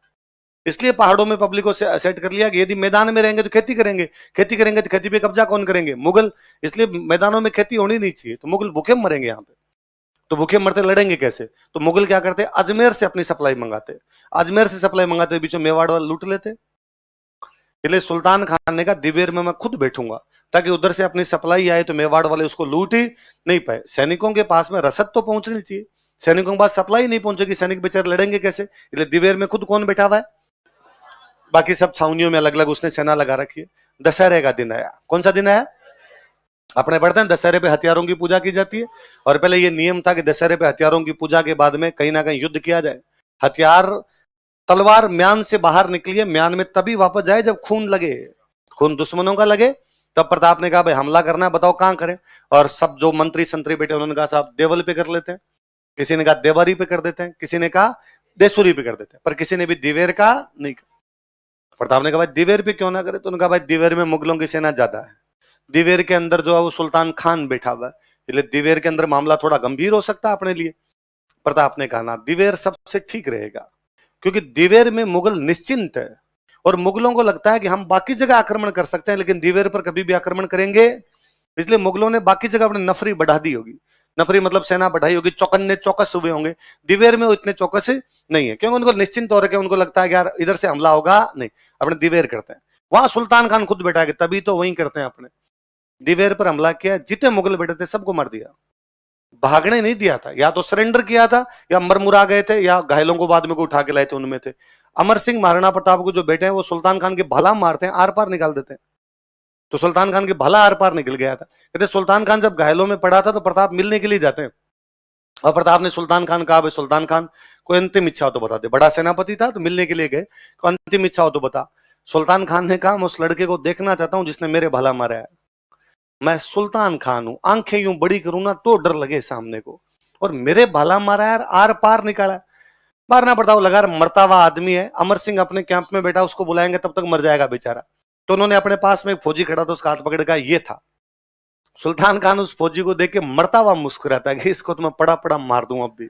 इसलिए पहाड़ों में पब्लिक को सेट कर लिया कि यदि मैदान में रहेंगे तो खेती करेंगे, खेती करेंगे तो खेती पे कब्जा कौन करेंगे? मुगल। इसलिए मैदानों में खेती होनी नहीं चाहिए, तो मुगल भूखे मरेंगे यहाँ पे, तो भूखे मरते लड़ेंगे कैसे? तो मुगल क्या करते? अजमेर से अपनी सप्लाई मंगाते, अजमेर से सप्लाई मंगाते, बीच में मेवाड़ वाले लूट लेते। इसलिए सुल्तान खान ने कहा दिवेर में मैं खुद बैठूंगा, ताकि उधर से अपनी सप्लाई आए तो मेवाड़ वाले उसको लूट ही नहीं पाए। सैनिकों के पास में रसद तो पहुंचनी चाहिए, सैनिकों के पास सप्लाई नहीं पहुंचेगी, सैनिक बेचारे लड़ेंगे कैसे? इसलिए दिवेर में खुद कौन बैठा हुआ है? बाकी सब छावनियों में अलग अलग उसने सेना लगा रखी है। दशहरे का दिन आया, कौन सा दिन आया? अपने पढ़ते हैं दशहरे पे हथियारों की पूजा की जाती है, और पहले ये नियम था कि दशहरे पे हथियारों की पूजा के बाद में कहीं ना कहीं युद्ध किया जाए। हथियार, तलवार म्यान से बाहर निकली है, म्यान में तभी वापस जाए जब खून लगे, खून दुश्मनों का लगे। तब प्रताप ने कहा भाई हमला करना है, बताओ कहां करें? और सब जो मंत्री संतरी बैठे उन्होंने कहा साहब देवल पे कर लेते हैं, किसी ने कहा देवारी पे कर देते हैं, किसी ने कहा देसुरी पे कर देते हैं, पर किसी ने भी दिवेर का नहीं कहा। प्रताप ने कहा भाई दिवेर पे क्यों ना करे? तो उन्होंने कहा भाई दिवेर में मुगलों की सेना ज्यादा है, दिवेर के अंदर जो है वो सुल्तान खान बैठा हुआ है, इसलिए दिवेर के अंदर मामला थोड़ा गंभीर हो सकता है अपने लिए। प्रताप ने कहा ना, दिवेर सबसे ठीक रहेगा, क्योंकि दिवेर में मुगल निश्चिंत है, और मुगलों को लगता है कि हम बाकी जगह आक्रमण कर सकते हैं लेकिन दिवेर पर कभी भी आक्रमण करेंगे, इसलिए मुगलों ने बाकी जगह अपनी नफरी बढ़ा दी होगी। नफरी मतलब सेना बढ़ाई होगी, चौकन्ने चौकस हुए होंगे। दिवेर में वो इतने चौकस नहीं है, क्योंकि उनको निश्चिंत हो रखे, उनको लगता है कि यार इधर से हमला होगा नहीं, अपने दिवेर करते हैं। वहां सुल्तान खान खुद बैठा है, तभी तो वहीं करते हैं अपने। दिवेर पर हमला किया, जितने मुगल बैठे थे सबको मार दिया, भागने नहीं दिया था, या तो सरेंडर किया था या मरमुरा गए थे, या घायलों को बाद में को उठा के लाए थे, उनमें थे अमर सिंह महाराणा प्रताप को जो बेटे हैं वो सुल्तान खान के भला मारते हैं, आर पार निकाल देते हैं। तो सुल्तान खान के भला आर पार निकल गया था। कहते सुल्तान खान जब घायलों में पड़ा था तो प्रताप मिलने के लिए जाते हैं, और प्रताप ने सुल्तान खान कहा भाई सुल्तान खान कोई अंतिम इच्छा हो तो बता दे, बड़ा सेनापति था तो मिलने के लिए गए, तो अंतिम इच्छा हो तो बता। सुल्तान खान ने कहा मैं उस लड़के को देखना चाहता हूं जिसने मेरे भला मारा है, मैं सुल्तान खान हूं, आंखें यूं बड़ी करूं ना तो डर लगे सामने को, और मेरे भला मारा है, आर पार निकाला, मारना पड़ता वो लगा मरता हुआ आदमी है। अमर सिंह अपने कैंप में बैठा, उसको बुलाएंगे तब तक मर जाएगा बेचारा। तो उन्होंने अपने पास में एक फौजी खड़ा था, उसका हाथ पकड़ का ये था। सुल्तान खान उस फौजी को देख के मरता हुआ मुस्कुराता है कि इसको तो मैं पड़ा पड़ा मार दूं अब भी,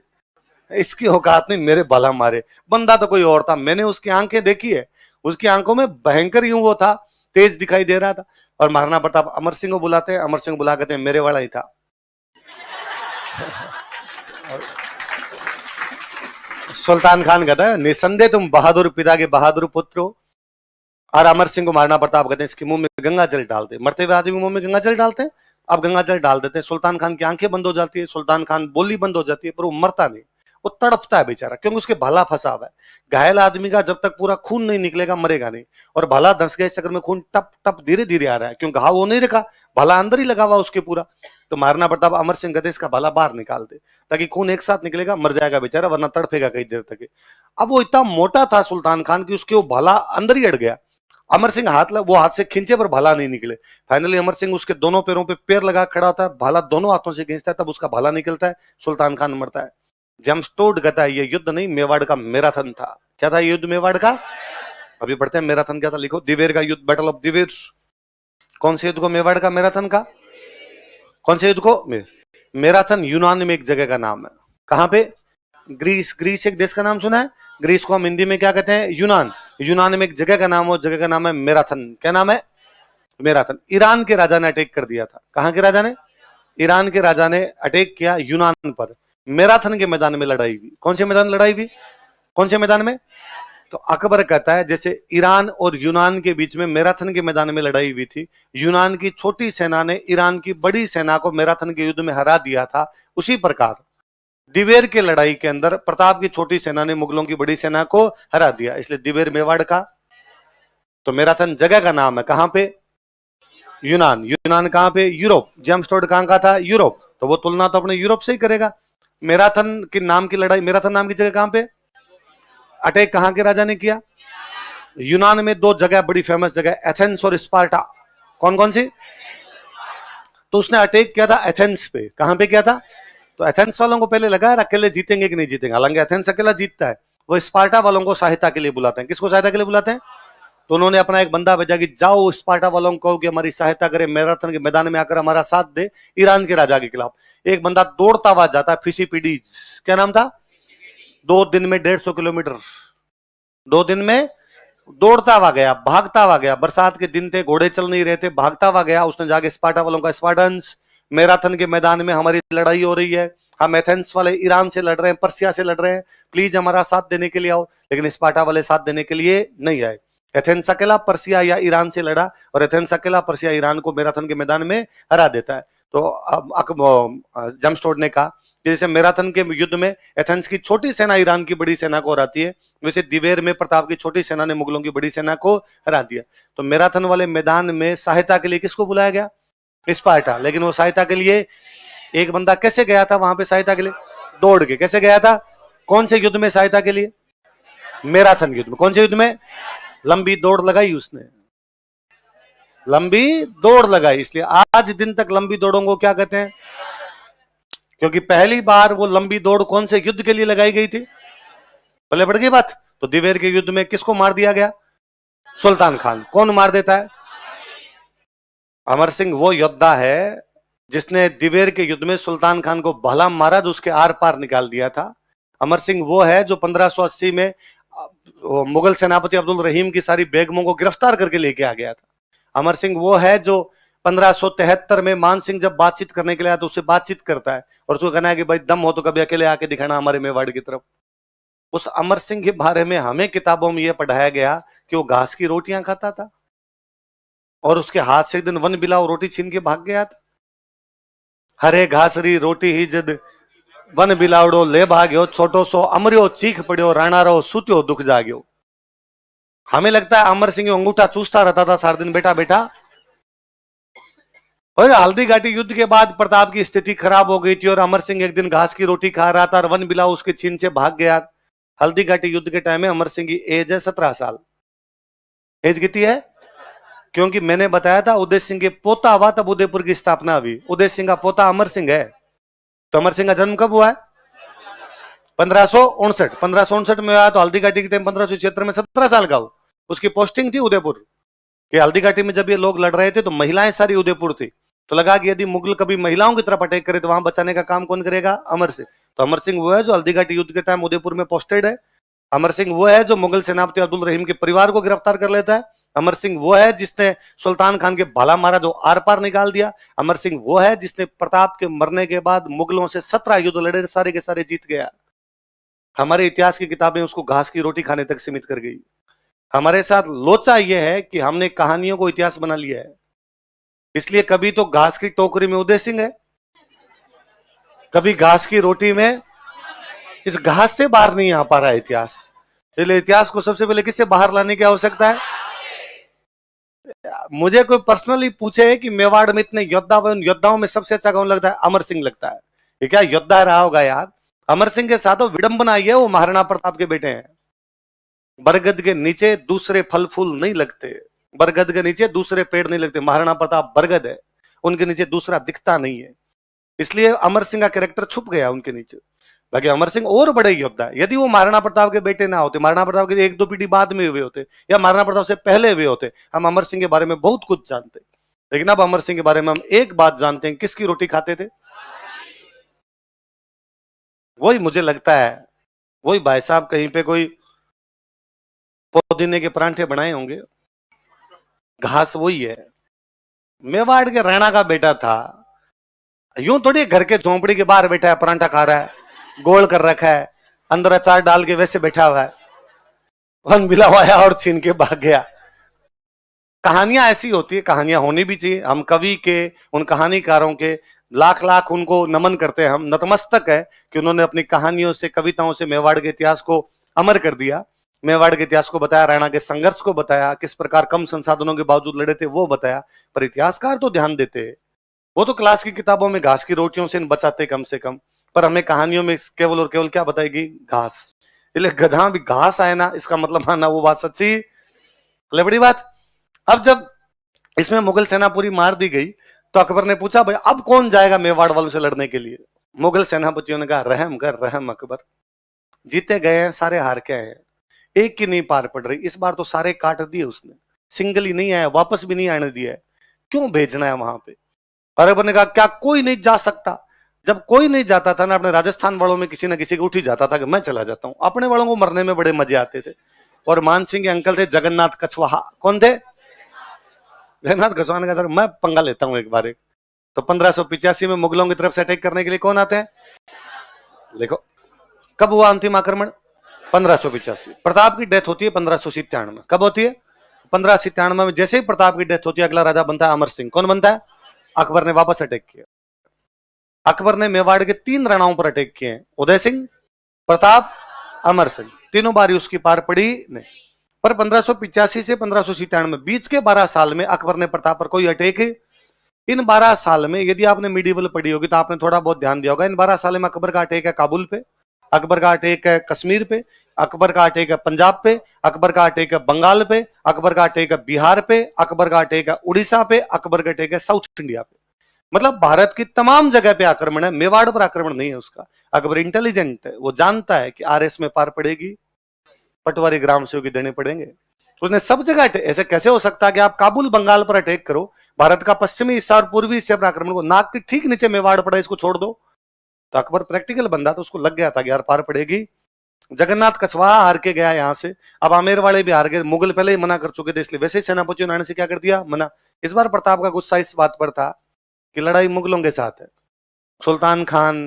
इसकी औकात नहीं मेरे भला मारे। बंदा तो कोई और था, मैंने उसकी आंखें देखी है, उसकी आंखों में भयंकर यूं वो था, तेज दिखाई दे रहा था। और महाराणा प्रताप अमर सिंह को बुलाते हैं, अमर सिंह बुला कहते हैं मेरे वाला ही था। सुल्तान खान कहता है निसंदेह तुम बहादुर पिता के बहादुर पुत्र हो। और अमर सिंह को महाराणा प्रताप कहते हैं इसके मुंह में गंगा जल डालते। मरते हुए आदमी मुंह में गंगा जल डालते हैं, अब गंगा जल डाल देते हैं। सुल्तान खान की आंखें बंद हो जाती है, सुल्तान खान बोली बंद हो जाती है, पर वो मरता नहीं, वो तड़पता है बेचारा, क्योंकि उसके भाला फंसा हुआ है। घायल आदमी का जब तक पूरा खून नहीं निकलेगा मरेगा नहीं, और भाला धंस गया, इस चक्कर में खून टप टप धीरे धीरे आ रहा है, क्योंकि घाव वो नहीं रखा, भाला अंदर ही लगा हुआ उसके पूरा। तो महाराणा प्रताप अमर सिंह कहते इसका भाला बाहर निकाल दे, ताकि खून एक साथ निकलेगा, मर जाएगा बेचारा, वरना तड़फेगा कई देर तक। अब वो इतना मोटा था सुल्तान खान की उसके वो भाला अंदर ही अड़ गया। अमर सिंह वो हाथ से खींचे पर भाला नहीं निकले। फाइनली अमर सिंह उसके दोनों पैरों पे पैर लगा खड़ा होता है, भाला दोनों हाथों से खींचता है, तब उसका भाला निकलता है, सुल्तान खान मरता है। जेम्सटोड कहता है ये युद्ध नहीं मेवाड़ का मैराथन था। क्या था युद्ध मेवाड़ का? अभी पढ़ते हैं मैराथन क्या था, लिखो दिवेर का युद्ध, बैटल ऑफ दिवेर। कौन से युद्ध को मेवाड़ का मैराथन का? कौन से युद्ध को? मैराथन यूनान में एक जगह का नाम है। कहां पे? ग्रीस। ग्रीस एक देश का नाम सुना है? ग्रीस को हम हिंदी में क्या कहते हैं? यूनान। यूनान में एक जगह का नाम, उस जगह का नाम है मैराथन। क्या नाम है? मैराथन। ईरान के राजा ने अटैक कर दिया था। कहां के राजा ने? ईरान के राजा ने अटैक किया यूनान पर। मैराथन के मैदान में लड़ाई हुई। कौन से मैदान लड़ाई हुई? कौन से मैदान में? तो अकबर कहता है जैसे ईरान और यूनान के बीच में मैराथन के मैदान में लड़ाई हुई थी, यूनान की छोटी सेना ने ईरान की बड़ी सेना को मैराथन के युद्ध में हरा दिया था, उसी प्रकार दिवेर के लड़ाई के अंदर प्रताप की छोटी सेना ने मुगलों की बड़ी सेना को हरा दिया, इसलिए दिवेर मेवाड़ का। तो मैराथन जगह का नाम है। कहां पे? यूनान। यूनान कहां पे? यूरोप। जेम्सटोड कहां का था? यूरोप। तो वो तुलना तो अपने यूरोप से ही करेगा। मैराथन के नाम की लड़ाई, मैराथन नाम की जगह कहां पे? अटैक कहां के राजा ने किया? यूनान में दो जगह बड़ी फेमस जगह, एथेंस और स्पार्टा। कौन कौन सी? तो उसने अटैक किया था एथेंस पे। कहां पे किया था? तो एथेंस वालों को पहले लगा यार अकेले जीतेंगे कि नहीं जीतेंगे, हालांकि एथेंस अकेला जीतता है। वो स्पार्टा वालों को सहायता के लिए बुलाते हैं। किसको सहायता के लिए बुलाते हैं? तो उन्होंने अपना एक बंदा भेजा कि जाओ स्पार्टा वालों को कि हमारी सहायता करे, मैराथन के मैदान में आकर हमारा साथ दे ईरान के राजा के खिलाफ। एक बंदा दौड़ता हुआ जाता है, फिसिपिडीज। क्या नाम था? 2 दिन में 150 किलोमीटर, 2 दिन में दौड़ता हुआ गया, भागता हुआ गया। बरसात के दिन थे, घोड़े चल नहीं रहे थे, भागता हुआ गया। उसने जाके स्पार्टा वालों का, स्पार्टन्स मैराथन के मैदान में हमारी लड़ाई हो रही है, हम एथेंस वाले ईरान से लड़ रहे हैं, पर्सिया से लड़ रहे हैं, प्लीज हमारा साथ देने के लिए आओ। लेकिन स्पार्टा वाले साथ देने के लिए नहीं आए। एथेंस अकेला पर्सिया या ईरान से लड़ा, और एथेंस अकेला पर्सिया ईरान को मैराथन के मैदान में हरा देता है। तो अब जेम्सटोड ने कहा जैसे मैराथन के युद्ध में एथेंस की छोटी सेना ईरान की बड़ी सेना को हराती है, वैसे दिवेर में प्रताप की छोटी सेना ने मुगलों की बड़ी सेना को हरा दिया। तो मैराथन वाले मैदान में सहायता के लिए किसको बुलाया गया? स्पार्टा। लेकिन वो सहायता के लिए एक बंदा कैसे गया था वहां पे सहायता के लिए? दौड़ के। कैसे गया था? कौन से युद्ध में सहायता के लिए? मैराथन युद्ध में। कौन से युद्ध में? लंबी दौड़ लगाई उसने, लंबी दौड़ लगाई। इसलिए आज दिन तक लंबी दौड़ों को क्या कहते हैं? क्योंकि पहली बार वो लंबी दौड़ कौन से युद्ध के लिए लगाई गई थी? पहले बढ़ गई बात। तो दिवेर के युद्ध में किसको मार दिया गया? सुल्तान खान। कौन मार देता है? अमर सिंह वो योद्धा है जिसने दिवेर के युद्ध में सुल्तान खान को भला मारा, जो उसके आर पार निकाल दिया था। अमर सिंह वो है जो 1580 में मुगल सेनापति अब्दुल रहीम की सारी बेगमों को गिरफ्तार करके लेके आ गया था। अमर सिंह वो है जो 1573 में मान सिंह जब बातचीत करने के लिए आया तो उससे बातचीत करता है, और उसको कहना है कि भाई दम हो तो कभी अकेले आके दिखाना हमारे मेवाड़ की तरफ। उस अमर सिंह के बारे में हमें किताबों में यह पढ़ाया गया कि वो घास की रोटियां खाता था, और उसके हाथ से एक दिन वन बिलाव रोटी छीन के भाग गया था। हरे घासरी रोटी ही जद वन बिलावड़ो ले भाग्यो, छोटो सो अमरियो चीख पड़ियो, राणा रो सुत्यो दुख जाग्यो। हमें लगता है अमर सिंह अंगूठा चूसता रहता था सारा दिन बैठा बैठा। और हल्दी घाटी युद्ध के बाद प्रताप की स्थिति खराब हो गई थी, और अमर सिंह एक दिन घास की रोटी खा रहा था और वन बिलाव उसके छीन से भाग गया। हल्दी घाटी युद्ध के टाइम में अमर सिंह की एज है 17 साल। एज कितनी है? क्योंकि मैंने बताया था उदय सिंह के पोता हुआ तब उदयपुर की स्थापना हुई। उदय सिंह का पोता अमर सिंह है। तो अमर सिंह का जन्म कब हुआ है? 1559। 1559 में आया तो हल्दी घाटी के टाइम 1576 में 17 साल का हो। उसकी पोस्टिंग थी उदयपुर कि हल्दी घाटी में जब ये लोग लड़ रहे थे तो महिलाएं सारी उदयपुर थी। तो लगा कि यदि मुगल कभी महिलाओं की तरफ अटैक करे तो वहां बचाने का काम कौन करेगा? अमर सिंह। तो अमर सिंह वो है जो हल्दीघाटी युद्ध के टाइम उदयपुर में पोस्टेड है। अमर सिंह वो है जो मुगल सेनापति अब्दुल रहीम के परिवार को गिरफ्तार कर लेता है। अमर सिंह वो है जिसने सुल्तान खान के भाला मारा, जो आर पार निकाल दिया। अमर सिंह वो है जिसने प्रताप के मरने के बाद मुगलों से 17 युद्ध लड़े, सारे के सारे जीत गया। हमारे इतिहास की किताबें उसको घास की रोटी खाने तक सीमित कर गई। हमारे साथ लोचा यह है कि हमने कहानियों को इतिहास बना लिया है। इसलिए कभी तो घास की टोकरी में उदय सिंह है, कभी घास की रोटी में। इस घास से बाहर नहीं आ पा रहा है इतिहास। इसलिए इतिहास को सबसे पहले किससे बाहर लाने की आवश्यकता है? मुझे कोई पर्सनली पूछे कि मेवाड़ में इतने योद्धा हुए, उन योद्धाओं में सबसे अच्छा कौन लगता है? अमर सिंह लगता है। ये क्या योद्धा रहा होगा यार। अमर सिंह के साथ तो विडंबना आई है, वो महाराणा प्रताप के बेटे हैं। बरगद के नीचे दूसरे फल फूल नहीं लगते, बरगद के नीचे दूसरे पेड़ नहीं लगते। महाराणा प्रताप बरगद है, उनके नीचे दूसरा दिखता नहीं है, इसलिए अमर सिंह का कैरेक्टर छुप गया उनके नीचे। बाकी अमर सिंह और बड़े योद्धा है। यदि वो महाराणा प्रताप के बेटे ना होते, महाराणा प्रताप के 1-2 पीढ़ी बाद में हुए होते या महाराणा प्रताप से पहले हुए होते, हम अमर सिंह के बारे में बहुत कुछ जानते। लेकिन अब अमर सिंह के बारे में हम एक बात जानते हैं, किसकी रोटी खाते थे? वही मुझे लगता है, वही भाई साहब कहीं पे कोई पुदीने के परांठे बनाए होंगे, घास वही है। मेवाड़ के राणा का बेटा था। यूं थोड़ी घर के झोंपड़ी के बाहर बैठा है, परांठा खा रहा है, गोल कर रखा है, अंदर अचार डाल के वैसे बैठा हुआ है, वन बिलावाया और छीन के भाग गया। कहानियां ऐसी होती है, कहानियां होनी भी चाहिए। हम कवि के, उन कहानीकारों के लाख लाख उनको नमन करते हैं, हम नतमस्तक है कि उन्होंने अपनी कहानियों से, कविताओं से मेवाड़ के इतिहास को अमर कर दिया। मेवाड़ के इतिहास को बताया, राणा के संघर्ष को बताया, किस प्रकार कम संसाधनों के बावजूद लड़े थे वो बताया। पर इतिहासकार तो ध्यान देते हैं, वो तो क्लास की किताबों में घास की रोटियों से बचाते कम से कम, पर हमें कहानियों में केवल और केवल क्या बताएगी? घास। इसलिए गधा भी घास आए ना, इसका मतलब मानना वो बात सच्ची, बड़ी बात। अब जब इसमें मुगल सेना पूरी मार दी गई तो अकबर ने पूछा, भाई अब कौन जाएगा मेवाड़ वालों से लड़ने के लिए? मुगल सेनापतियों ने कहा, रहम कर रहम अकबर, जीते गए हैं, सारे हार के आए हैं, एक की नहीं पार पड़ रही। इस बार तो सारे काट दिए उसने, सिंगल ही नहीं आया, वापस भी नहीं आने दिया है, क्यों भेजना है वहां पे? अकबर ने कहा, क्या कोई नहीं जा सकता? जब कोई नहीं जाता था ना, अपने राजस्थान वालों में किसी ना किसी को उठ ही जाता था कि मैं चला जाता हूं। अपने वालों को मरने में बड़े मजे आते थे। और मान सिंह के अंकल थे जगन्नाथ कछवाहा। कौन थे? जगन्नाथ कछवाहा ने कहा, सर मैं पंगा लेता हूं एक बार। तो 1585 में मुगलों की तरफ से अटैक करने के लिए कौन आते हैं? देखो कब हुआ अंतिम आक्रमण? 1585। प्रताप की डेथ होती है 1597 में। कब होती है? 1597 में। जैसे ही प्रताप की डेथ होती है, अगला राजा बनता है अमर सिंह। कौन बनता है? अकबर ने वापस अटैक किया। अकबर ने मेवाड़ के 3 राणाओं पर अटैक किए हैं, उदय सिंह, प्रताप, अमर सिंह। तीनों बारी उसकी पार पड़ी नहीं। पर 1585 से 1597 बीच के 12 साल में अकबर ने प्रताप पर कोई अटैक, इन 12 साल में यदि आपने मीडिएवल पढ़ी होगी तो आपने थोड़ा बहुत ध्यान दिया होगा, इन 12 साल में अकबर का अटैक है काबुल पे, अकबर का अटैक है कश्मीर पे, अकबर का अटैक है पंजाब पे, अकबर का अटैक है बंगाल पे, अकबर का अटैक है बिहार पे, अकबर का अटैक है उड़ीसा पे, अकबर का अटैक है साउथ इंडिया पे। मतलब भारत की तमाम जगह पे आक्रमण है, मेवाड़ पर आक्रमण नहीं है उसका। अकबर इंटेलिजेंट है, वो जानता है कि आरएस में पार पड़ेगी, पटवारी ग्राम सेवक की देने पड़ेंगे। उसने सब जगह, ऐसे कैसे हो सकता है कि आप काबुल बंगाल पर अटैक करो, भारत का पश्चिमी हिस्सा और पूर्वी हिस्से पर आक्रमण को, नाक के ठीक नीचे मेवाड़ पड़ा, इसको छोड़ दो। तो अकबर प्रैक्टिकल बंदा, तो उसको लग गया था कि यार पार पड़ेगी। जगन्नाथ कछवाहा हार के गया यहां से, अब आमेर वाले भी हार गए, मुगल पहले ही मना कर चुके थे, इसलिए वैसे सेनापतियों ने आने से क्या कर दिया? मना। इस बार प्रताप का गुस्सा इस बात पर था कि लड़ाई मुगलों के साथ है। सुल्तान खान,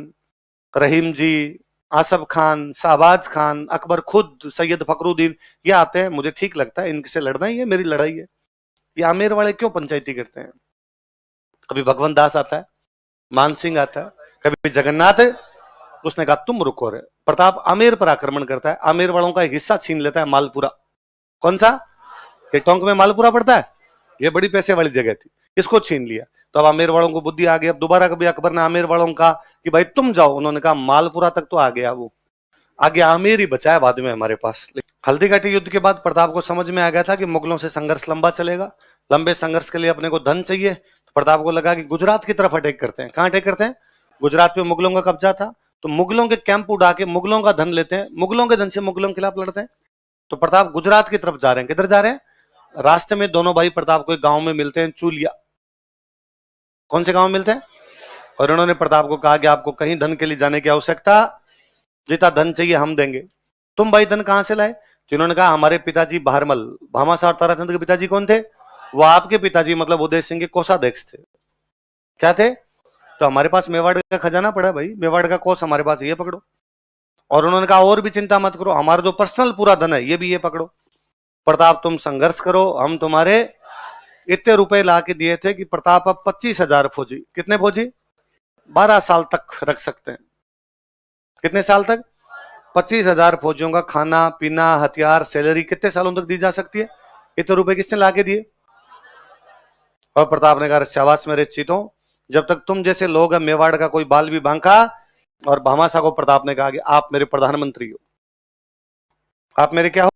रहीम जी, आसफ खान, शाहबाज खान, अकबर खुद, सैयद फखरुद्दीन, ये आते हैं, मुझे ठीक लगता है इनसे लड़ना ही है, मेरी लड़ाई है। ये आमेर वाले क्यों पंचायती करते हैं? कभी भगवंत दास आता है, मान सिंह आता है, कभी जगन्नाथ है। उसने कहा तुम रुको रे। प्रताप आमेर पर आक्रमण करता है, आमेर वालों का एक हिस्सा छीन लेता है, मालपुरा। कौन सा? ये टोंक में मालपुरा पड़ता है, ये बड़ी पैसे वाली जगह थी, इसको छीन लिया। तो अब आमेर वालों को बुद्धि आ गई। अब दोबारा कभी अकबर ने आमेर वालों का कि भाई तुम जाओ, उन्होंने कहा मालपुरा तक तो आ गया, वो आगे आमेर ही बचा है बाद में हमारे पास। हल्दीघाटी युद्ध के बाद प्रताप को समझ में आ गया था कि मुगलों से संघर्ष लंबा चलेगा, लंबे संघर्ष के लिए अपने को धन चाहिए। तो प्रताप को लगा कि गुजरात की तरफ अटैक करते हैं। कहां अटैक करते हैं? गुजरात पे मुगलों का कब्जा था, तो मुगलों के कैंप उड़ा के मुगलों का धन लेते हैं, मुगलों के धन से मुगलों के खिलाफ लड़ते हैं। तो प्रताप गुजरात की तरफ जा रहे हैं। किधर जा रहे हैं? रास्ते में दोनों भाई प्रताप को एक गांव में मिलते हैं, चूलिया। कौन से गांव में मिलते हैं? और उन्होंने प्रताप को कहा कि आपको कहीं धन के लिए जाने की आवश्यकता जितना धन चाहिए हम देंगे। तुम भाई धन कहां से लाए? तो इन्होंने कहा हमारे पिताजी भारमल, भामाशाह और ताराचंद के पिताजी कौन थे? वो आपके पिताजी मतलब उदय सिंह के कोषाध्यक्ष थे। क्या थे? तो हमारे पास मेवाड़ का खजाना पड़ा भाई, मेवाड़ का कोष हमारे पास, ये पकड़ो। और उन्होंने कहा और भी चिंता मत करो, हमारा जो पर्सनल पूरा धन है ये भी ये पकड़ो। प्रताप तुम संघर्ष करो, हम तुम्हारे इतने रुपए ला के दिए थे कि प्रताप अब 25,000 फौजी, कितने फौजी? 12 साल तक रख सकते हैं। कितने साल तक? 25,000 फौजियों का खाना पीना हथियार सैलरी कितने सालों तक दी जा सकती है? इतने रुपए किसने ला के दिए? और प्रताप ने कहा शाबाश मेरे चीतों, जब तक तुम जैसे लोग हैं मेवाड़ का कोई बाल भी बांका। और भामाशाह को प्रताप ने कहा कि आप मेरे प्रधानमंत्री हो, आप मेरे क्या हो?